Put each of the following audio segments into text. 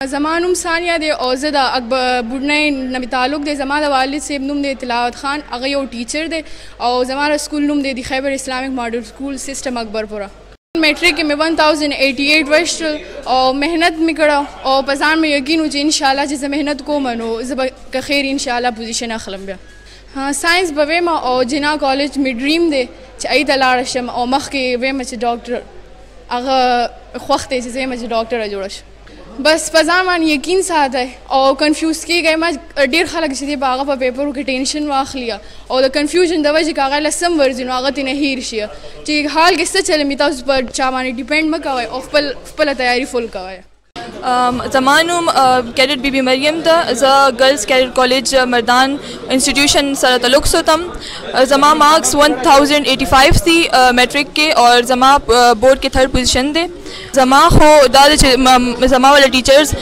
زما نوم ثانیہ دی او زه د اکبر بورډ نه تعلق دی. زما د والد صاحب نوم دی تلاوت خان، هغه یو ټیچر دی او زما سکول نوم دی خیبر اسلامک ماڈل سکول سسٹم اکبر پورہ. میٹرک کې مې 1088 وشتل او محنت مې کړه او په ځان مې یقین و چې انشاءالله چې زه محنت کوم نو زه به که خیر انشاءالله پوزیشن اخلم. بیا ساينس به ویم او جنا کالج مې ډریم دی چې ای ته لاړ شم او مخکې ویم چې ډاکټر هغه خوښ دی چې زه یم چې ډاکټره جوړه شم. بس په ځان باندې یقین ساتئ او کنفیوز کېږئ. ما ډېر خلک چې دی په هغه په پیپرو کې ټینشن واخلي او د کنفیوژن د وجې که هغه له سم ورځي نو هغه ترېنه هیر شي چې حال کې څه چلوي تاسو پر چا باندې ډیپینډ مه کوئ او خپله تیاري فل کوئ. زما نوم کیډټ بی بی مریم ده. زه ګرلز کیډټ کالج مردان انسټیټیوشن سره تعلق ساتم. زما مارکس 1085 دي میټرک کې او زما بورډ کې 3rd پوزیشن دی. زما خو دا چې زما والا ټیچرز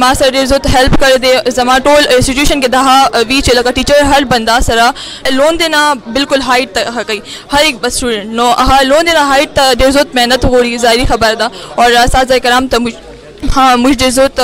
ما سره ډېر زیات هیلپ کړی دی. زما ټول انسټیټیوشن کې دغه وي چې لکه ټیچر هر بنده سره لون دی نه بالکل هایټ ته کوي هر ایک بس اسټوډنټ نو هغه لون دی نه هایټ ته ډېر زیات محنت غواړي، ظاهري خبر ده. او اساتذه کرام ته موږ ډېر زیات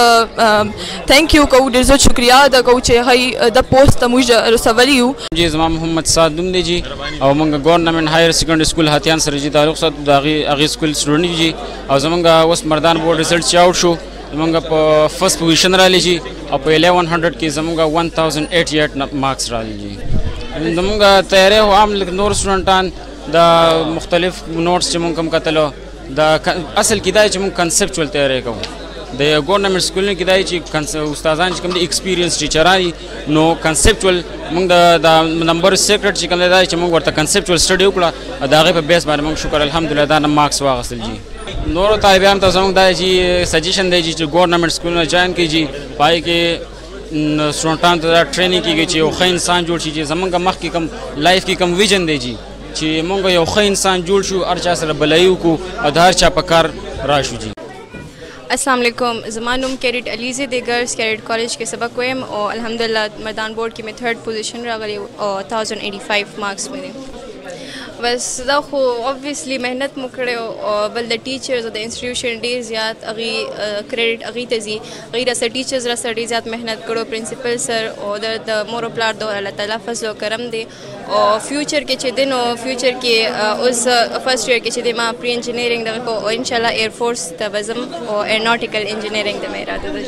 تھینک یو کوو، ډېر زیات شکریه ادا کوو چې هغوی د پوسټ ته موږ رسولی یو. جی زما محمد سعد نوم دی جی او موږ گورنمنٹ هائیر سیکنڈری سکول هاتھیان سره جی تعلق ساتو. د هغې سکول سټوډنټ جی او زموږ اوس مردان بورډ رزلټ چې آوټ شو زموږ په فرسٹ پوزیشن رالی جی او په 1100 کې زموږ 1088 مارکس رالی جی. زموږ تیاری خو عام نور سټوډنټان د مختلف نوټس چې موږ کوم کتلو د اصل کې دا چې موږ کنسپچوال تیاری کوو. د گورنمنٹ سکولونو کې دا چې استادان چې کوم دي ایکسپیرینس ټیچران دي نو کنسپچوال موږ د نمبر سیکرټ چې کوم دی دا چې موږ ورته کنسپچوال سټډي وکړه د هغې په بیس باندې موږ شکر الحمدلله دا مارکس واخیستل جي. نورو طالبانو ته زموږ دا چې سجیشن دی چې گورنمنٹ سکولونه جوین کړي جي. پای کې سټوډنټانو ته دا ټریننګ کېږي چې یو ښه انسان جوړ شي چې زموږ مخکې کوم لایف کې کوم ویژن دی جي چې موږ یو ښه انسان جوړ شو، هر چا سره بلایي وکړو او د هر چا په کار راشو جي. السلام علیکم. زما نوم کیډټ علیزه دی. ګرلز کیډټ کالج کې سبق وایم او الحمدلله مردان بورډ کې مې 3rd پوزیشن راغلی او 1085 مارکس مې دي. بس دا خو اوبویسلی محنت مو کړی او بل د ټیچرز او د انسټیټیوشن ډېر زیات هغې کریډټ هغوی ته ځي. هغوی راسره ټیچرز راسره ډېر زیات محنت کړو، پرنسپل سر او د مور او پلار د الله تعالی فضل و کرم دی. او فیوچر کې چې دی نو فیوچر کې اوس فرسٹ ایئر کې چې دی ما پری انجینیرنګ دغه کو او انشاءالله ایئر فورس ته به ځم او ایروناټیکل انجینیرنګ د مې اراده ده.